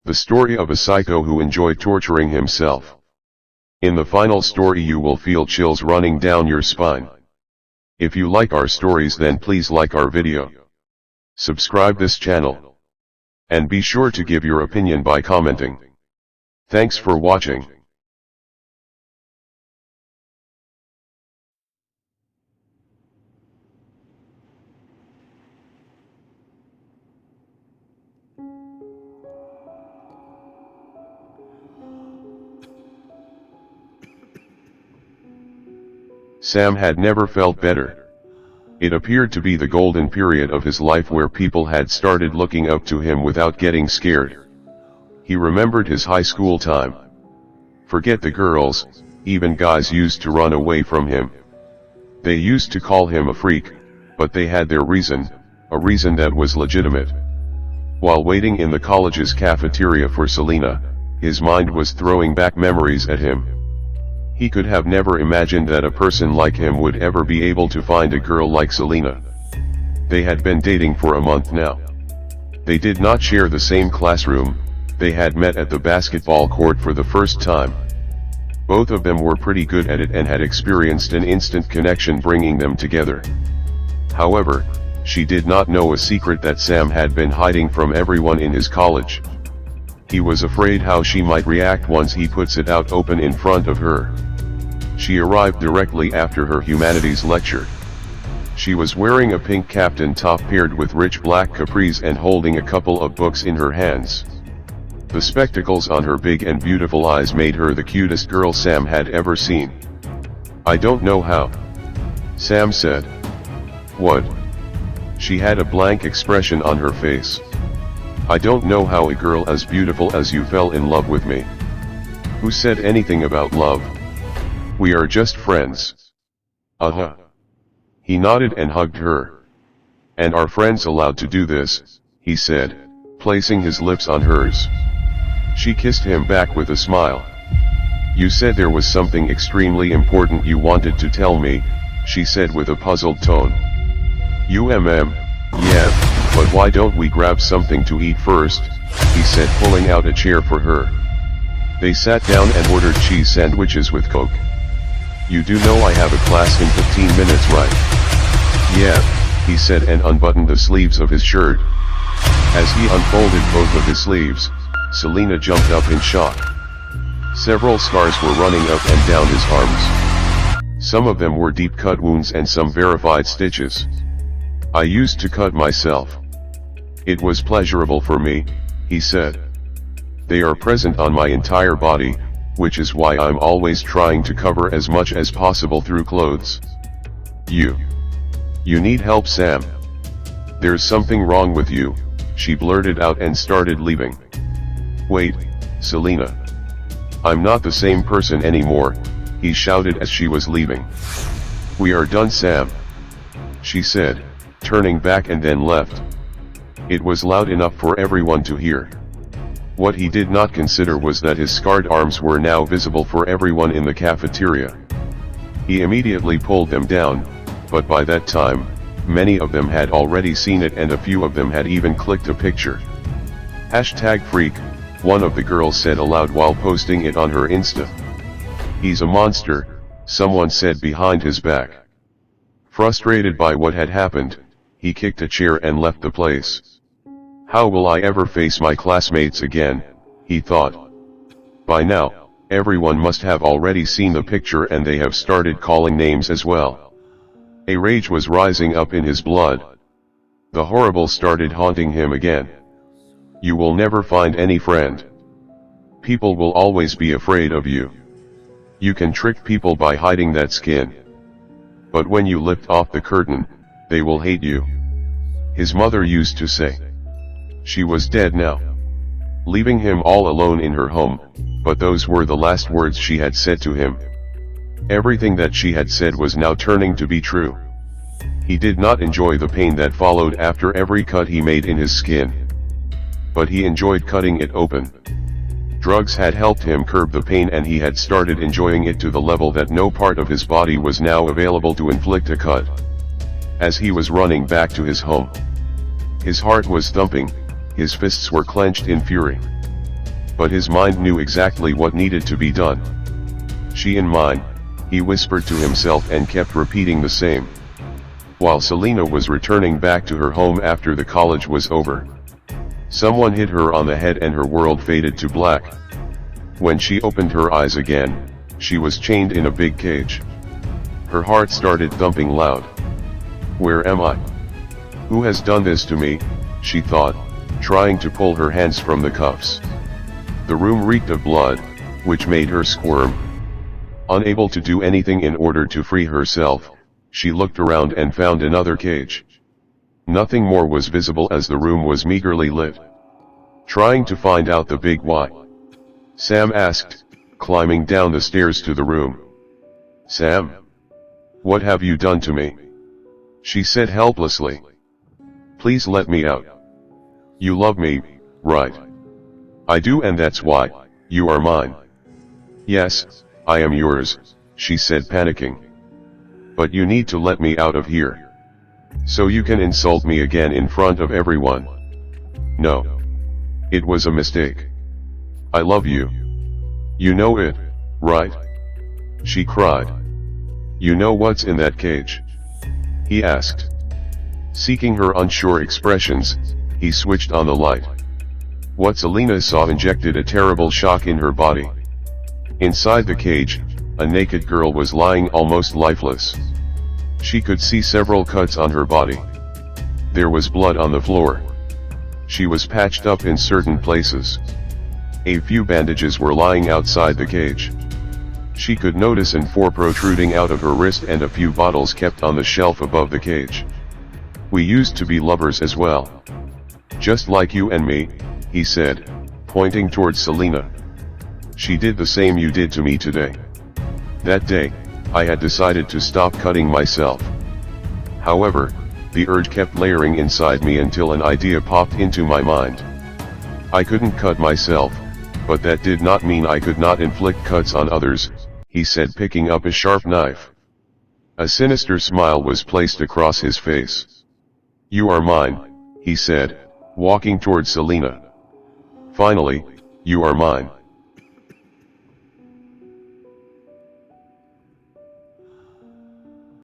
The story of a psycho who enjoyed torturing himself. In the final story you will feel chills running down your spine. If you like our stories, then please like our video. Subscribe this channel. And be sure to give your opinion by commenting. Thanks for watching. Sam had never felt better. It appeared to be the golden period of his life where people had started looking up to him without getting scared. He remembered his high school time. Forget the girls, even guys used to run away from him. They used to call him a freak, but they had their reason, a reason that was legitimate. While waiting in the college's cafeteria for Selena, his mind was throwing back memories at him. He could have never imagined that a person like him would ever be able to find a girl like Selena. They had been dating for a month now. They did not share the same classroom, they had met at the basketball court for the first time. Both of them were pretty good at it and had experienced an instant connection bringing them together. However, she did not know a secret that Sam had been hiding from everyone in his college. He was afraid how she might react once he puts it out open in front of her. She arrived directly after her humanities lecture. She was wearing a pink captain top paired with rich black capris and holding a couple of books in her hands. The spectacles on her big and beautiful eyes made her the cutest girl Sam had ever seen. "I don't know how," Sam said. "What?" She had a blank expression on her face. "I don't know how a girl as beautiful as you fell in love with me." "Who said anything about love? We are just friends." "Uh-huh." He nodded and hugged her. "And are friends allowed to do this?" he said, placing his lips on hers. She kissed him back with a smile. "You said there was something extremely important you wanted to tell me," she said with a puzzled tone. Yeah, but why don't we grab something to eat first?" he said, pulling out a chair for her. They sat down and ordered cheese sandwiches with Coke. "You do know I have a class in 15 minutes, right?" "Yeah," he said and unbuttoned the sleeves of his shirt. As he unfolded both of his sleeves, Selena jumped up in shock. Several scars were running up and down his arms. Some of them were deep cut wounds and some verified stitches. "I used to cut myself. It was pleasurable for me," he said. "They are present on my entire body, which is why I'm always trying to cover as much as possible through clothes." You need help, Sam. There's something wrong with you," she blurted out and started leaving. "Wait, Selena. I'm not the same person anymore," he shouted as she was leaving. "We are done, Sam," she said, turning back and then left. It was loud enough for everyone to hear. What he did not consider was that his scarred arms were now visible for everyone in the cafeteria. He immediately pulled them down, but by that time, many of them had already seen it and a few of them had even clicked a picture. #freak, one of the girls said aloud while posting it on her Insta. "He's a monster," someone said behind his back. Frustrated by what had happened, he kicked a chair and left the place. "How will I ever face my classmates again?" he thought. By now, everyone must have already seen the picture and they have started calling names as well. A rage was rising up in his blood. The horrible started haunting him again. You will never find any friend. People will always be afraid of you. You can trick people by hiding that skin. But when you lift off the curtain, they will hate you. His mother used to say. She was dead now, leaving him all alone in her home, but those were the last words she had said to him. Everything that she had said was now turning to be true. He did not enjoy the pain that followed after every cut he made in his skin. But he enjoyed cutting it open. Drugs had helped him curb the pain and he had started enjoying it to the level that no part of his body was now available to inflict a cut. As he was running back to his home, his heart was thumping, his fists were clenched in fury. but his mind knew exactly what needed to be done. She and mine, he whispered to himself and kept repeating the same. While Selena was returning back to her home after the college was over, someone hit her on the head and her world faded to black. When she opened her eyes again, she was chained in a big cage. Her heart started thumping loud. Where am I? Who has done this to me? She thought, trying to pull her hands from the cuffs. The room reeked of blood, which made her squirm. Unable to do anything in order to free herself, she looked around and found another cage. Nothing more was visible as the room was meagerly lit. Trying to find out the big why, Sam asked, climbing down the stairs to the room. Sam? What have you done to me? She said helplessly. Please let me out. You love me, right? I do, and that's why you are mine. Yes, I am yours, she said, panicking. But you need to let me out of here, so you can insult me again in front of everyone. No. It was a mistake. I love you. You know it, right? She cried. You know what's in that cage? He asked. Seeking her unsure expressions, he switched on the light. What Selena saw injected a terrible shock in her body. Inside the cage, a naked girl was lying almost lifeless. She could see several cuts on her body. There was blood on the floor. She was patched up in certain places. A few bandages were lying outside the cage. She could notice an IV protruding out of her wrist and a few bottles kept on the shelf above the cage. We used to be lovers as well. Just like you and me, he said, pointing towards Selena. She did the same you did to me today. That day, I had decided to stop cutting myself. However, the urge kept layering inside me until an idea popped into my mind. I couldn't cut myself, but that did not mean I could not inflict cuts on others, he said, picking up a sharp knife. A sinister smile was placed across his face. You are mine, he said, walking towards Selena. Finally, you are mine.